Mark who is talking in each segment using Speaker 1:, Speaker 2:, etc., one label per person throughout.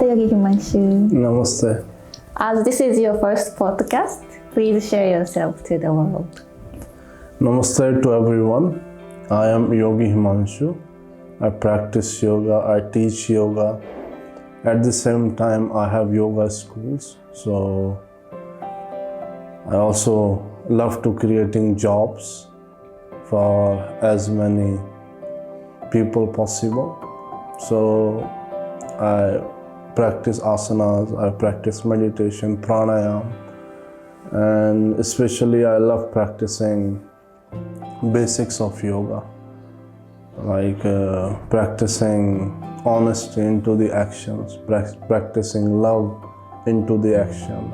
Speaker 1: Yogi Himanshu.
Speaker 2: Namaste.
Speaker 1: As this is your first podcast, please share yourself to the world.
Speaker 2: Namaste to everyone. I am Yogi Himanshu. I practice yoga, I teach yoga. At the same time, I have yoga schools. So I also love to creating jobs for as many people possible. So I practice asanas, I practice meditation, pranayam, and especially I love practicing basics of yoga, like practicing honesty into the actions, practicing love into the action,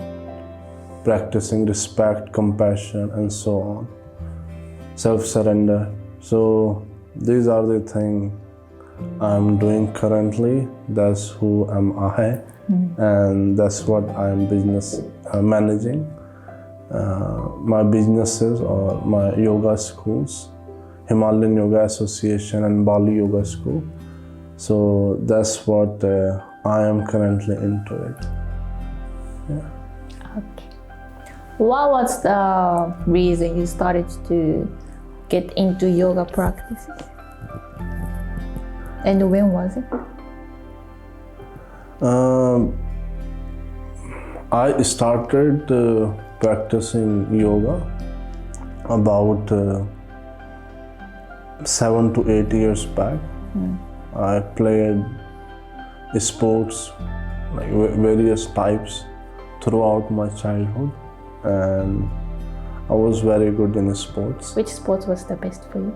Speaker 2: practicing respect, compassion, and so on, self-surrender. So these are the things I'm doing currently. That's who am I, and that's what I'm managing. My businesses or my yoga schools, Himalayan Yoga Association and Bali Yoga School. So that's what I am currently into it. Yeah.
Speaker 1: Okay. What was the reason you started to get into yoga practices? And when was it?
Speaker 2: I started practicing yoga about 7 to 8 years back. I played sports, like various types, throughout my childhood, and I was very good in sports.
Speaker 1: Which sport was the best for you?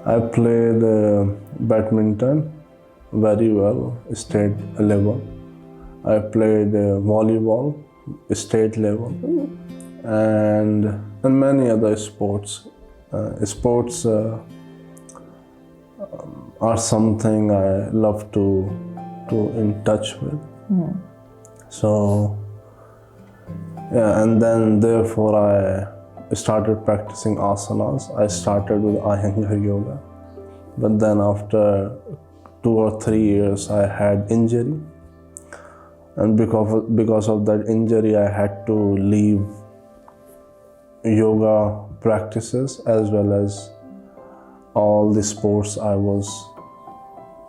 Speaker 2: I played badminton very well, state level. I played volleyball, state level, and many other sports. Sports are something I love to in touch with. So yeah, and then therefore I started practicing asanas. I started with Iyengar yoga, but then after 2 or 3 years I had injury, and because of that injury I had to leave yoga practices as well as all the sports I was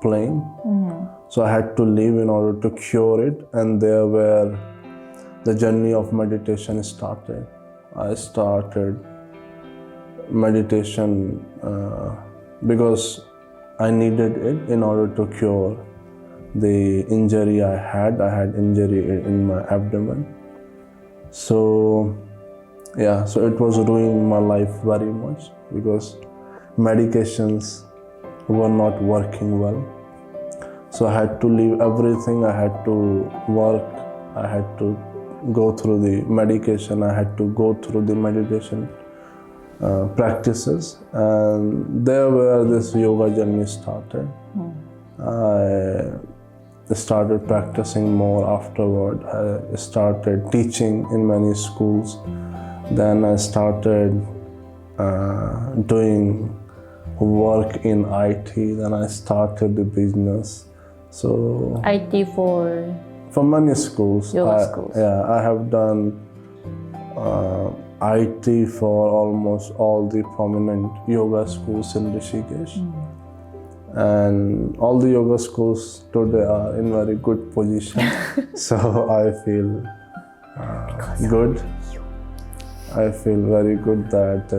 Speaker 2: playing. So I had to leave in order to cure it, and there where the journey of meditation started. I started meditation because I needed it in order to cure the injury I had. I had injury in my abdomen. So yeah, so it was ruining my life very much because medications were not working well. So I had to leave everything. I had to work. I had to go through the medication. I had to go through the meditation practices, and there where this yoga journey started. I started practicing more afterward. I started teaching in many schools. Then I started doing work in IT. Then I started the business. So
Speaker 1: IT for
Speaker 2: many schools.
Speaker 1: Yoga schools.
Speaker 2: Yeah, I have done IT for almost all the prominent yoga schools in Rishikesh. And all the yoga schools today are in very good position. So I feel good. I feel very good that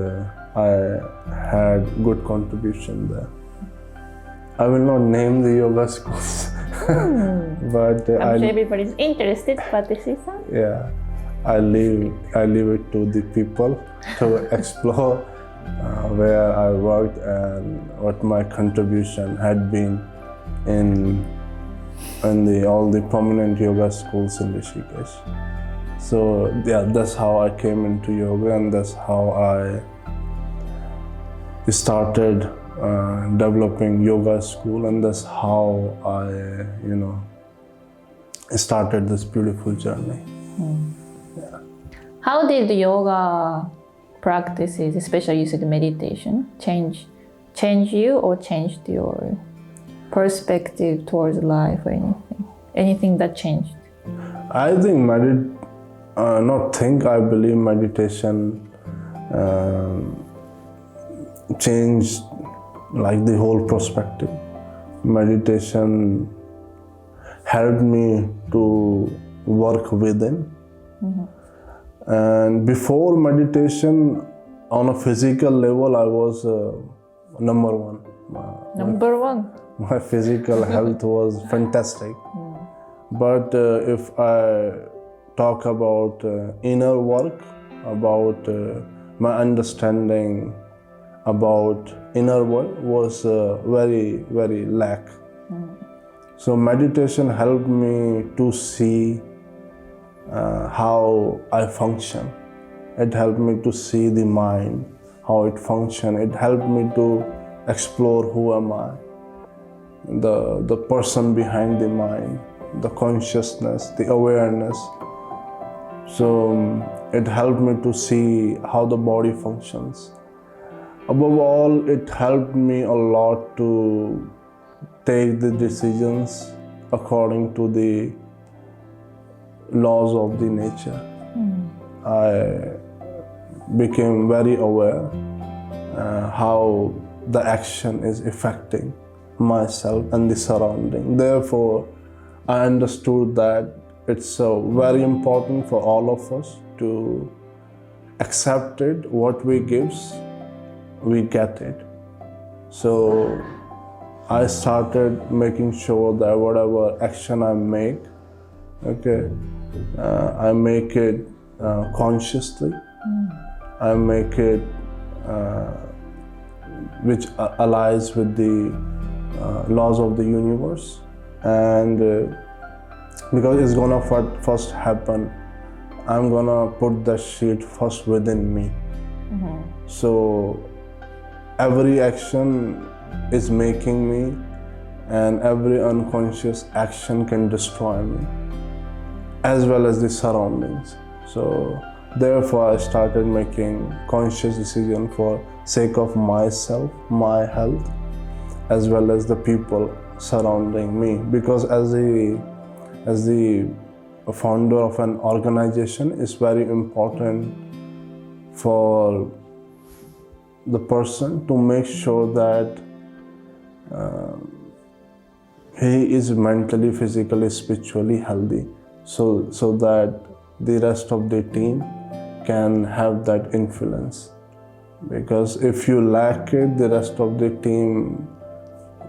Speaker 2: I had good contribution there. I will not name the yoga schools, but
Speaker 1: I'm sure everybody's interested, but this is
Speaker 2: yeah, I leave it to the people to explore where I worked and what my contribution had been in all the prominent yoga schools in Rishikesh. So yeah, that's how I came into yoga, and that's how I started developing yoga school, and that's how I, started this beautiful journey. Yeah.
Speaker 1: How did the yoga practices, especially you said meditation, change you or changed your perspective towards life or anything? anything that changed?
Speaker 2: I think I believe meditation changed like the whole perspective. Meditation helped me to work within. And before meditation, on a physical level, I was number one.
Speaker 1: Number one.
Speaker 2: My physical health was fantastic. But if I talk about inner work, about my understanding about inner world was very, very lack. So meditation helped me to see how I function. It helped me to see the mind, how it functions. It helped me to explore who am I, the person behind the mind, the consciousness, the awareness. So it helped me to see how the body functions. Above all, it helped me a lot to take the decisions according to the laws of the nature. I became very aware how the action is affecting myself and the surrounding. Therefore, I understood that it's very important for all of us to accept it. What we give, we get it. So I started making sure that whatever action I make, I make it consciously. I make it which aligns with the laws of the universe. And because it's gonna first happen, I'm gonna put the shit first within me. So every action is making me, and every unconscious action can destroy me, as well as the surroundings. So therefore I started making conscious decision for sake of myself, my health, as well as the people surrounding me. Because as the founder of an organization, it's very important for the person to make sure that he is mentally, physically, spiritually healthy, so that the rest of the team can have that influence. Because if you lack it, the rest of the team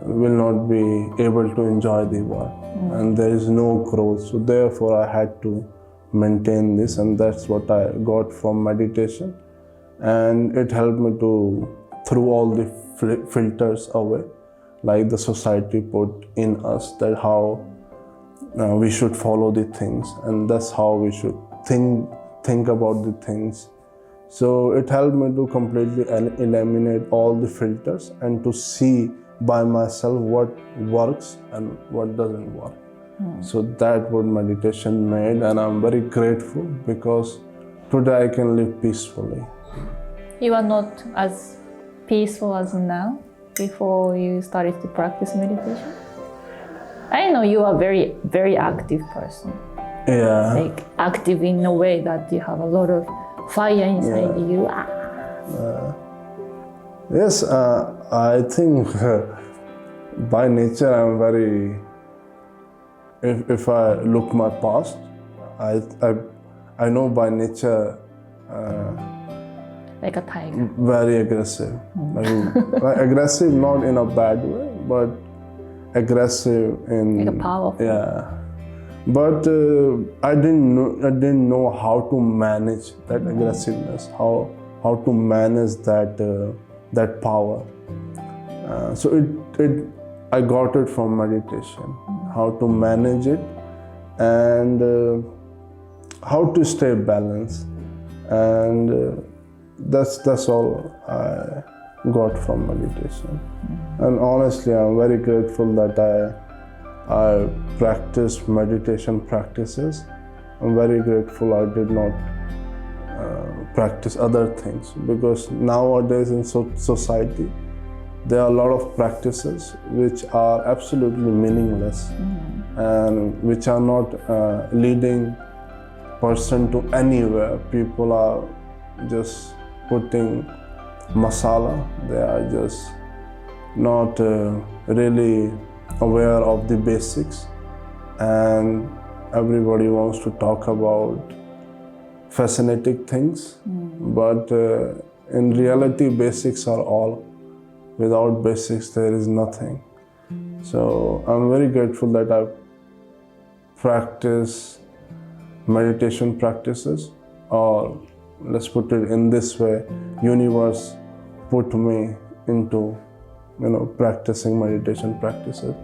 Speaker 2: will not be able to enjoy the work, and there is no growth. So therefore I had to maintain this, and that's what I got from meditation. And it helped me to throw all the filters away, like the society put in us, that how we should follow the things, and that's how we should think about the things. So it helped me to completely eliminate all the filters and to see by myself what works and what doesn't work. So that what meditation made, and I'm very grateful because today I can live peacefully.
Speaker 1: You are not as peaceful as now before you started to practice meditation? I know you are very, very active person.
Speaker 2: Yeah.
Speaker 1: Like active in a way that you have a lot of fire inside you.
Speaker 2: Yes, I think by nature I'm very. If I look my past, I know by nature.
Speaker 1: Like a tiger.
Speaker 2: Very aggressive. Like aggressive, not in a bad way, but aggressive in.
Speaker 1: Like a powerful.
Speaker 2: Yeah. But I didn't know how to manage that aggressiveness, how to manage that power. So I got it from meditation, how to manage it, and how to stay balanced, and that's all I got from meditation. And honestly, I'm very grateful that I practiced meditation practices. I'm very grateful I did not practice other things, because nowadays in society there are a lot of practices which are absolutely meaningless. and which are not leading person to anywhere. People are just putting masala. They are just not really aware of the basics, and everybody wants to talk about fascinating things, but in reality basics are all. Without basics there is nothing. So I'm very grateful that I practice meditation practices, or let's put it in this way, universe put me into practicing meditation practices.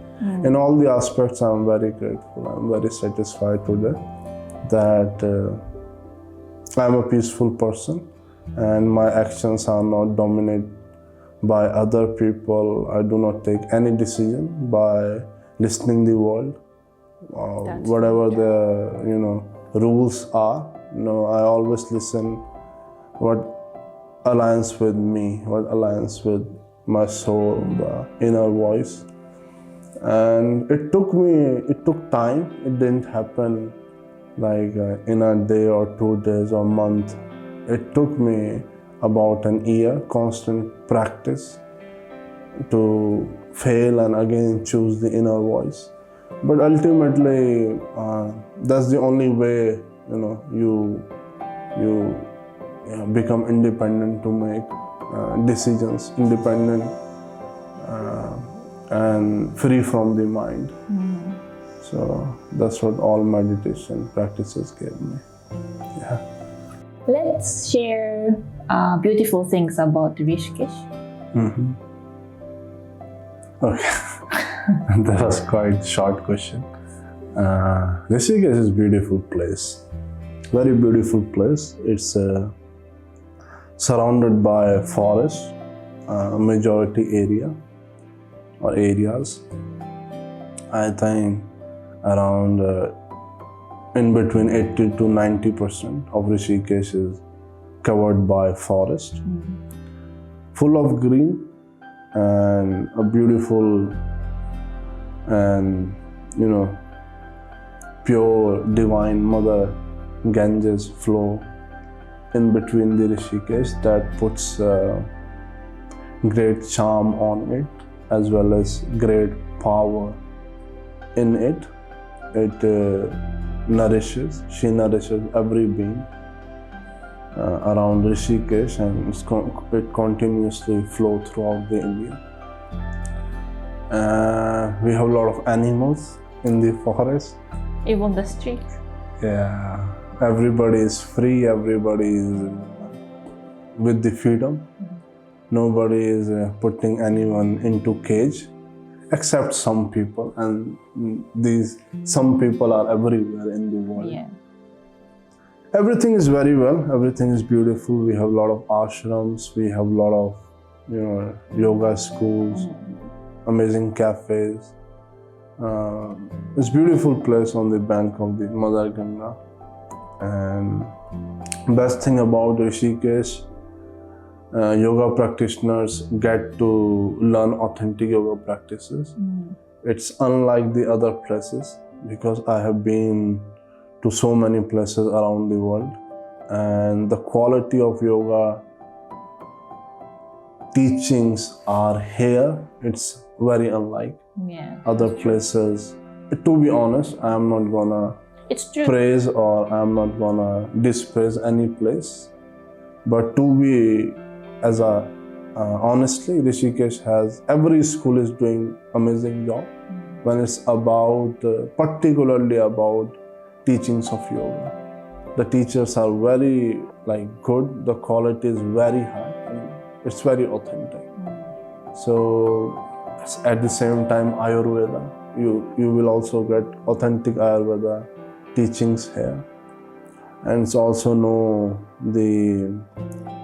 Speaker 2: In all the aspects I'm very grateful. I'm very satisfied today that I'm a peaceful person and my actions are not dominated by other people. I do not take any decision by listening the world, whatever the rules are. No, I always listen what aligns with me, what aligns with my soul, the inner voice. And it took time. It didn't happen like in a day or 2 days or month. It took me about an year, constant practice to fail and again choose the inner voice. But ultimately, that's the only way you become independent to make decisions, independent and free from the mind. So that's what all meditation practices gave me. Yeah.
Speaker 1: Let's share beautiful things about Rishikesh.
Speaker 2: Okay. That was quite a short question. Rishikesh is a beautiful place. Very beautiful place. It's surrounded by forest, majority area or areas. I think around in between 80 to 90% of Rishikesh is covered by forest, full of green, and a beautiful and pure divine mother Ganges flow in between the Rishikesh that puts great charm on it as well as great power in it. It nourishes, she nourishes every being around Rishikesh, and it continuously flows throughout the India. We have a lot of animals in the forest.
Speaker 1: Even the street.
Speaker 2: Yeah, everybody is free, everybody is with the freedom. Nobody is putting anyone into cage, except some people, and these some people are everywhere in the world.
Speaker 1: Yeah.
Speaker 2: Everything is very well, everything is beautiful. We have a lot of ashrams, we have a lot of yoga schools, amazing cafes. It's a beautiful place on the bank of the Mother Ganga. And best thing about Rishikesh, yoga practitioners get to learn authentic yoga practices. It's unlike the other places because I have been to so many places around the world, and the quality of yoga teachings are here. It's very unlike other places. To be honest, I am not gonna praise or I am not gonna dispraise any place, but to be honestly, Rishikesh has, every school is doing amazing job when it's about particularly about teachings of yoga. The teachers are very good, the quality is very high, and it's very authentic. So at the same time, Ayurveda, you will also get authentic Ayurveda teachings here. And it's also the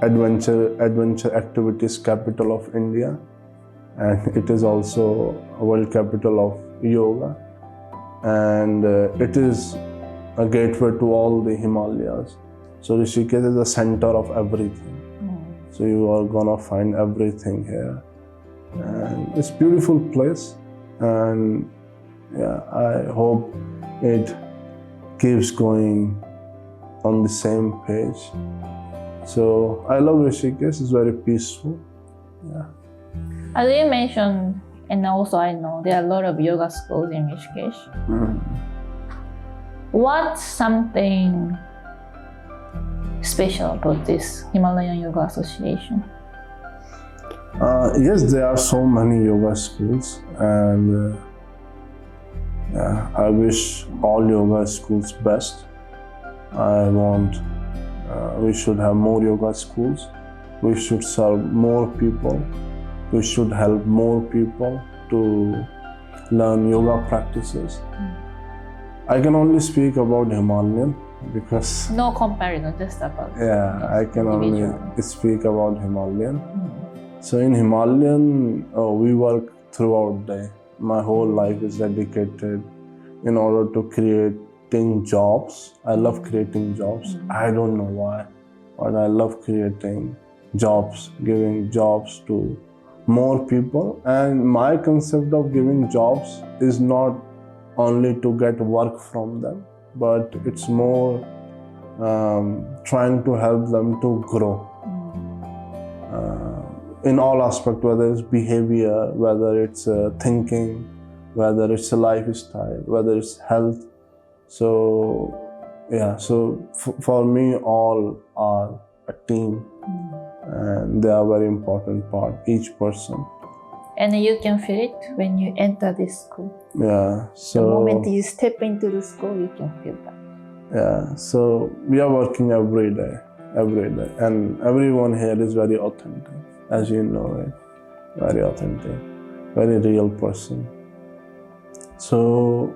Speaker 2: adventure activities capital of India, and it is also a world capital of yoga, and it is a gateway to all the Himalayas. So Rishikesh is the center of everything. So you are gonna find everything here, and it's a beautiful place. And yeah, I hope it keeps going on the same page. So I love Rishikesh. It's very peaceful. Yeah.
Speaker 1: As you mentioned, and also I know there are a lot of yoga schools in Rishikesh. What's something special about this Himalayan Yoga Association?
Speaker 2: Yes, there are so many yoga schools, and yeah, I wish all yoga schools best. I want we should have more yoga schools. We should serve more people. We should help more people to learn yoga practices. I can only speak about Himalayan because
Speaker 1: No comparison, just about.
Speaker 2: yeah, I can only
Speaker 1: individual.
Speaker 2: speak about Himalayan. So in Himalayan, we work throughout day. My whole life is dedicated in order to creating jobs. I love creating jobs. I don't know why, but I love creating jobs, giving jobs to more people. And my concept of giving jobs is not only to get work from them, but it's more trying to help them to grow. In all aspects, whether it's behavior, whether it's thinking, whether it's a lifestyle, whether it's health. So yeah, so for me, all are a team, and they are a very important part, each person.
Speaker 1: And you can feel it when you enter this school.
Speaker 2: Yeah,
Speaker 1: The
Speaker 2: so
Speaker 1: moment you step into the school, you can feel that.
Speaker 2: yeah, so we are working every day, and everyone here is very authentic, as you know, right? Very authentic, very real person. So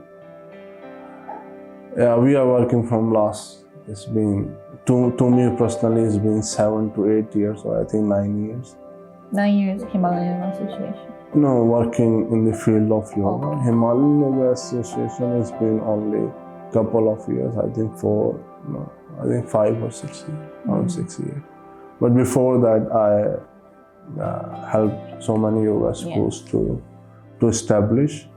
Speaker 2: yeah, we are working from last. It's been to me personally, it's been 7 to 8 years, or I think 9 years.
Speaker 1: 9 years Himalayan Yoga Association.
Speaker 2: No, working in the field of yoga.
Speaker 1: Okay.
Speaker 2: Himalayan Yoga Association has been only couple of years. I think 5 or 6 years, around 6 years. But before that, I helped so many yoga schools to establish.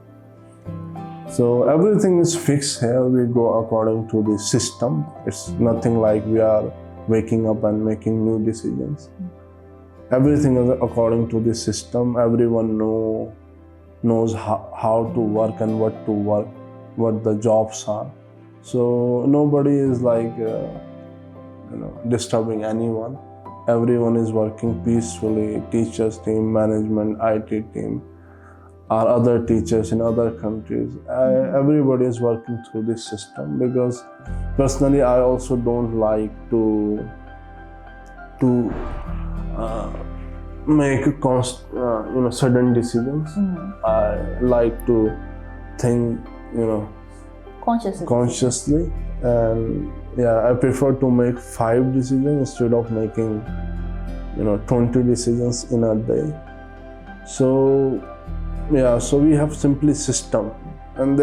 Speaker 2: So everything is fixed here. We go according to the system. It's nothing like we are waking up and making new decisions. Everything is according to the system. Everyone knows how to work and what to work, what the jobs are. So nobody is like disturbing anyone. Everyone is working peacefully. Teachers team, management, IT team, our other teachers in other countries. Everybody is working through this system, because personally I also don't like to make sudden decisions. I like to think consciously, and yeah, I prefer to make 5 decisions instead of making 20 decisions in a day. So yeah, so we have simply system, and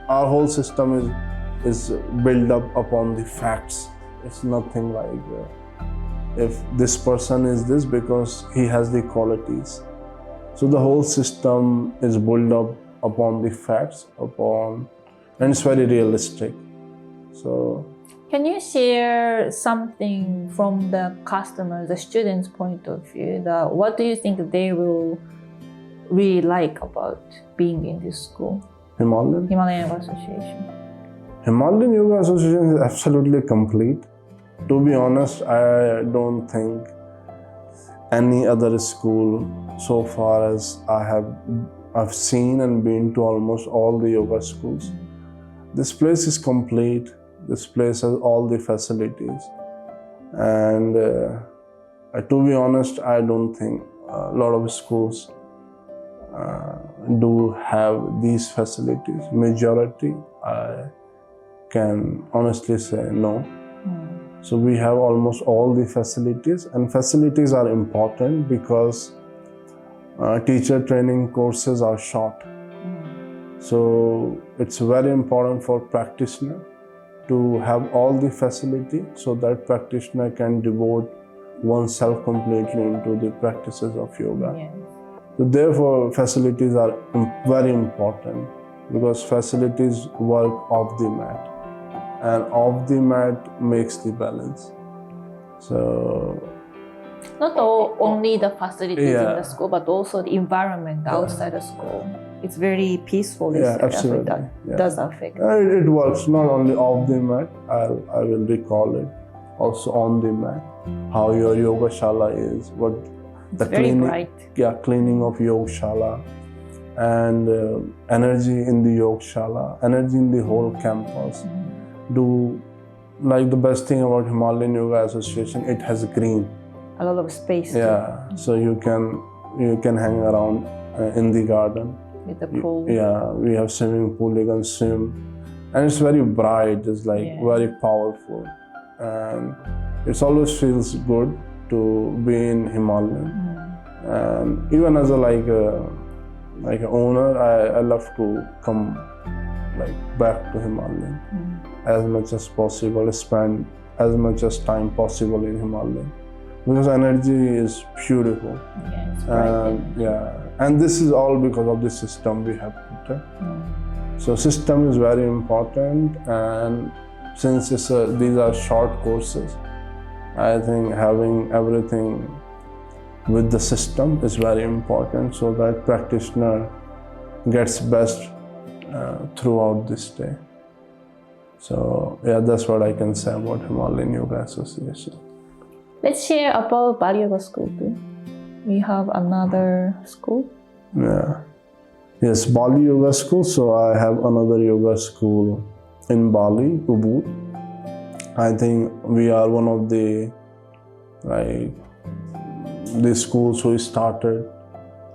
Speaker 2: our whole system is built up upon the facts. It's nothing like if this person is this because he has the qualities. So the whole system is built up upon the facts, and it's very realistic. So
Speaker 1: Can you share something from the customer, the student's point of view? What do you think they will really like about being in this school?
Speaker 2: Himalayan
Speaker 1: Himalayan Yoga Association.
Speaker 2: Himalayan Yoga Association is absolutely complete. To be honest, I don't think any other school so far as I've seen and been to almost all the yoga schools. This place is complete. This place has all the facilities. And to be honest, I don't think a lot of schools do have these facilities. Majority, I can honestly say no. So we have almost all the facilities, and facilities are important because teacher training courses are short. So it's very important for practitioner to have all the facility so that practitioner can devote oneself completely into the practices of yoga.
Speaker 1: Yes.
Speaker 2: So therefore, facilities are very important. because facilities work off the mat, and off the mat makes the balance. So
Speaker 1: Not only the facilities in
Speaker 2: Yeah.
Speaker 1: the school, but also the environment outside the school. It's very peaceful.
Speaker 2: Yeah,
Speaker 1: I think
Speaker 2: absolutely.
Speaker 1: that
Speaker 2: Yeah.
Speaker 1: does affect.
Speaker 2: It works not only off the mat, I will recall it, also on the mat, how your yoga shala is, what
Speaker 1: It's very bright.
Speaker 2: cleaning of yoga shala, and energy in the yoga shala, energy in the whole campus. Do like the best thing about Himalayan Yoga Association, it has green.
Speaker 1: A lot of space too,
Speaker 2: Yeah, so you can hang around in the garden.
Speaker 1: with the pool.
Speaker 2: Yeah, we have swimming pool, you can swim, and it's very bright, it's like
Speaker 1: Yeah.
Speaker 2: very powerful, and it always feels good to be in Himalayan. And even as a like an owner, I love to come like back to Himalayan as much as possible, spend as much as time possible in Himalayan, because energy is beautiful.
Speaker 1: Yeah, it's bright.
Speaker 2: And this is all because of the system we have put in. So system is very important, and since these are short courses, I think having everything with the system is very important, so that practitioner gets best throughout this day. So yeah, that's what I can say about Himalayan Yoga Association.
Speaker 1: Let's share about Bali Yoga School too. We have another school.
Speaker 2: Yeah. Yes, Bali Yoga School. So I have another yoga school in Bali, Ubud. I think we are one of the schools who started,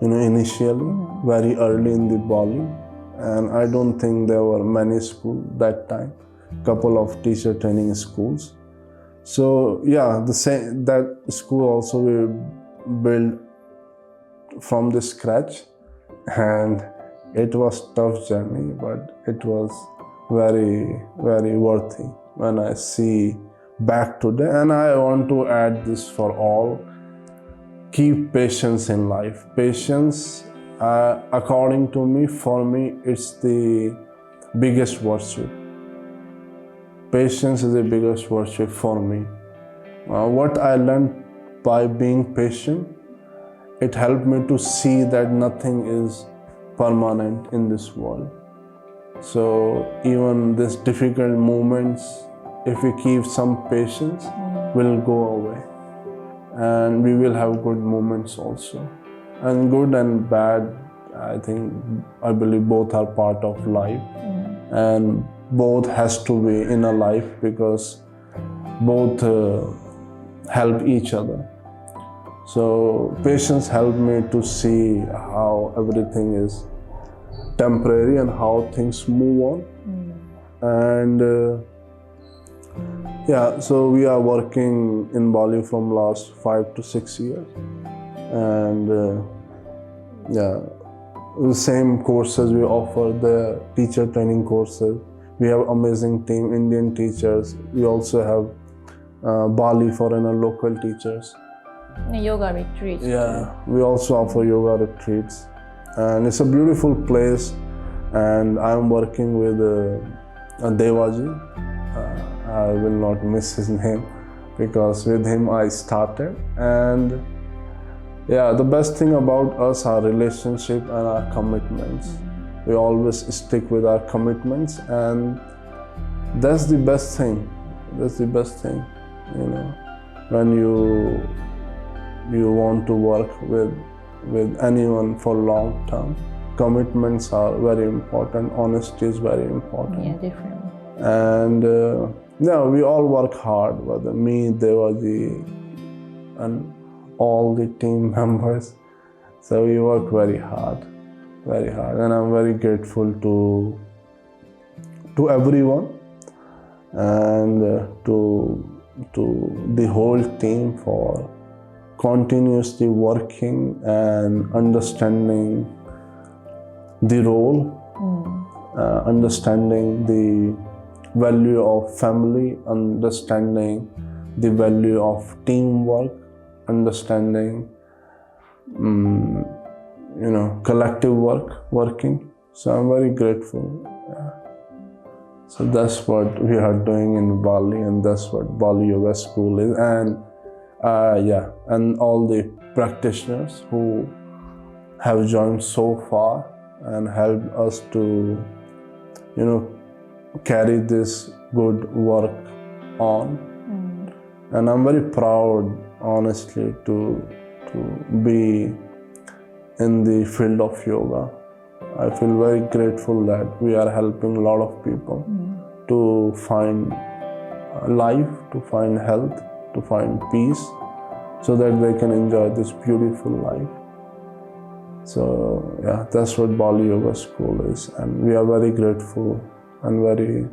Speaker 2: initially very early in the Bali, and I don't think there were many schools that time. Couple of teacher training schools. So yeah, that school also we built from the scratch, and it was tough journey, but it was very, very worthy when I see back today. And I want to add this for all: keep patience in life. Patience, according to me, for me, it's the biggest virtue. Patience is the biggest virtue for me. What I learned by being patient, it helped me to see that nothing is permanent in this world. So even these difficult moments, if we keep some patience, will go away, and we will have good moments also. And good and bad, I believe both are part of life, and both has to be in a life, because both help each other. So patience helped me to see how everything is temporary and how things move on. And so we are working in Bali from last 5 to 6 years, and the same courses we offer, the teacher training courses. We have amazing team, Indian teachers. We also have Bali foreigner local teachers.
Speaker 1: Yoga retreats.
Speaker 2: Yeah, we also offer yoga retreats, and it's a beautiful place. And I'm working with Devaji. I will not miss his name, because with him I started. And yeah, the best thing about us, our relationship and our commitments. We always stick with our commitments, and that's the best thing. That's the best thing, when you want to work with anyone for long term. Commitments are very important. Honesty is very important.
Speaker 1: Yeah, definitely.
Speaker 2: And we all work hard, whether me, Devaji, and all the team members. So we work very hard, and I'm very grateful to everyone, and to the whole team for continuously working and understanding the role, understanding the value of family, understanding the value of teamwork, understanding collective working, So I'm very grateful. Yeah. So that's what we are doing in Bali, and that's what Bali Yoga School is. And and all the practitioners who have joined so far and helped us to, carry this good work on. And I'm very proud, honestly, to be in the field of yoga. I feel very grateful that we are helping a lot of people to find life, to find health, to find peace, so that they can enjoy this beautiful life. So yeah, that's what Bali Yoga School is, and we are very grateful and very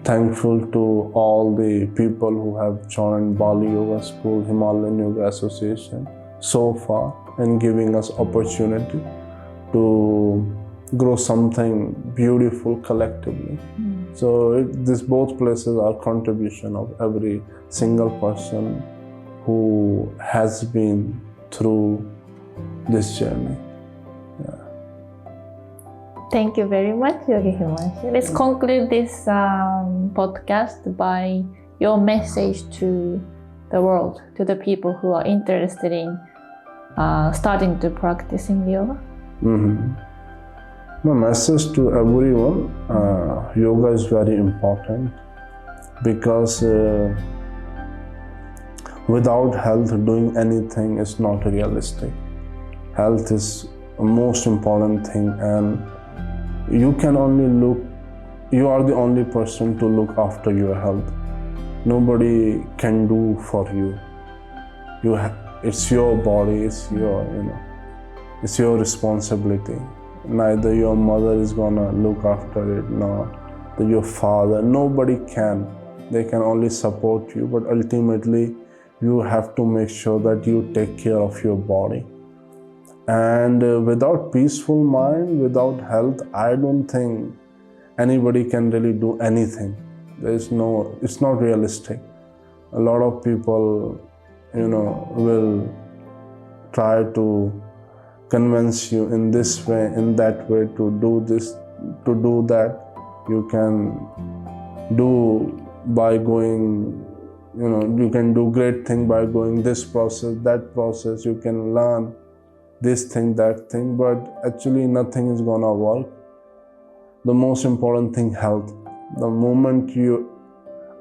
Speaker 2: thankful to all the people who have joined Bali Yoga School, Himalayan Yoga Association so far, and giving us opportunity to grow something beautiful collectively. So these both places are contribution of every single person who has been through this journey.
Speaker 1: Thank you very much, Yogi Himanshu. Let's conclude this podcast by your message to the world, to the people who are interested in starting to practicing yoga.
Speaker 2: My message to everyone, yoga is very important, because without health, doing anything is not realistic. Health is the most important thing, and you are the only person to look after your health. Nobody can do for you. It's your body, it's your responsibility. Neither your mother is gonna look after it, nor your father. Nobody can. They can only support you, but ultimately you have to make sure that you take care of your body. And without peaceful mind, without health, I don't think anybody can really do anything. It's not realistic. A lot of people, will try to convince you in this way, in that way, to do this, to do that. You can do by going, you can do great thing by going this process, that process. You can learn this thing, that thing, but actually nothing is gonna work. The most important thing, health. The moment you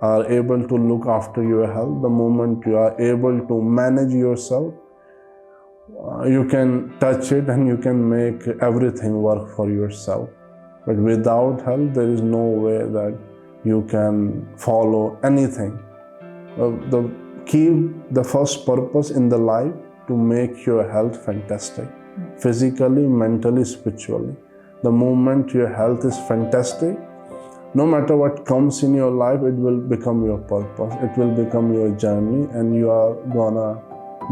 Speaker 2: are able to look after your health, the moment you are able to manage yourself, you can touch it and you can make everything work for yourself. But without health, there is no way that you can follow anything. The first purpose in the life, to make your health fantastic, physically, mentally, spiritually. The moment your health is fantastic, no matter what comes in your life, it will become your purpose, it will become your journey, and you are gonna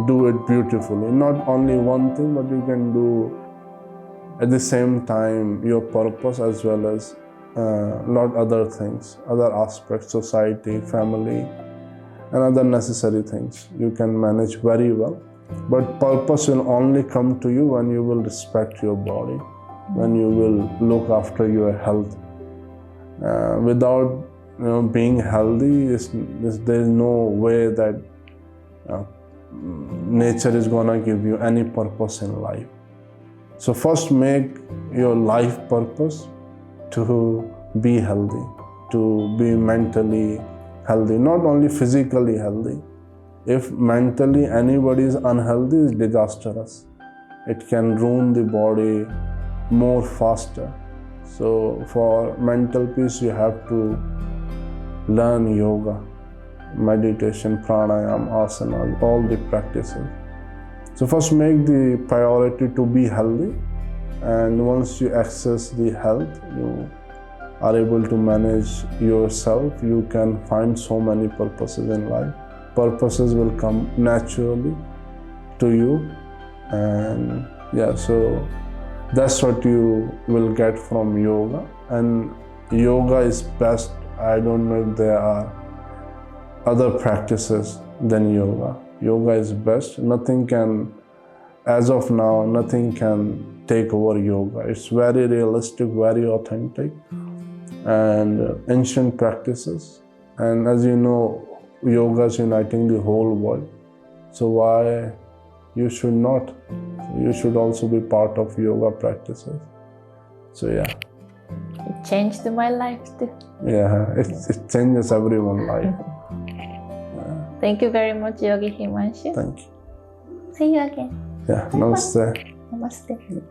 Speaker 2: do it beautifully. Not only one thing, but you can do at the same time your purpose as well as a lot other things, other aspects, society, family, and other necessary things. You can manage very well. But purpose will only come to you when you will respect your body, when you will look after your health. Without being healthy, there is no way that nature is gonna give you any purpose in life. So first make your life purpose to be healthy, to be mentally healthy, not only physically healthy. If mentally anybody is unhealthy, it's disastrous. It can ruin the body more faster. So for mental peace, you have to learn yoga, meditation, pranayama, asana, all the practices. So first make the priority to be healthy, and once you access the health, you are able to manage yourself. You can find so many purposes in life. Purposes will come naturally to you, and so that's what you will get from yoga. And yoga is best. I don't know if there are other practices than yoga. Yoga is best. Nothing can as of now, nothing can take over yoga. It's very realistic, very authentic, and ancient practices. And as you know, yoga is uniting the whole world. So why you should not? You should also be part of yoga practices. So yeah.
Speaker 1: It changed my life too.
Speaker 2: Yeah, it changes everyone's life.
Speaker 1: Thank you very much, Yogi Himanshu.
Speaker 2: Thank you.
Speaker 1: See you again.
Speaker 2: Yeah, namaste.
Speaker 1: Namaste.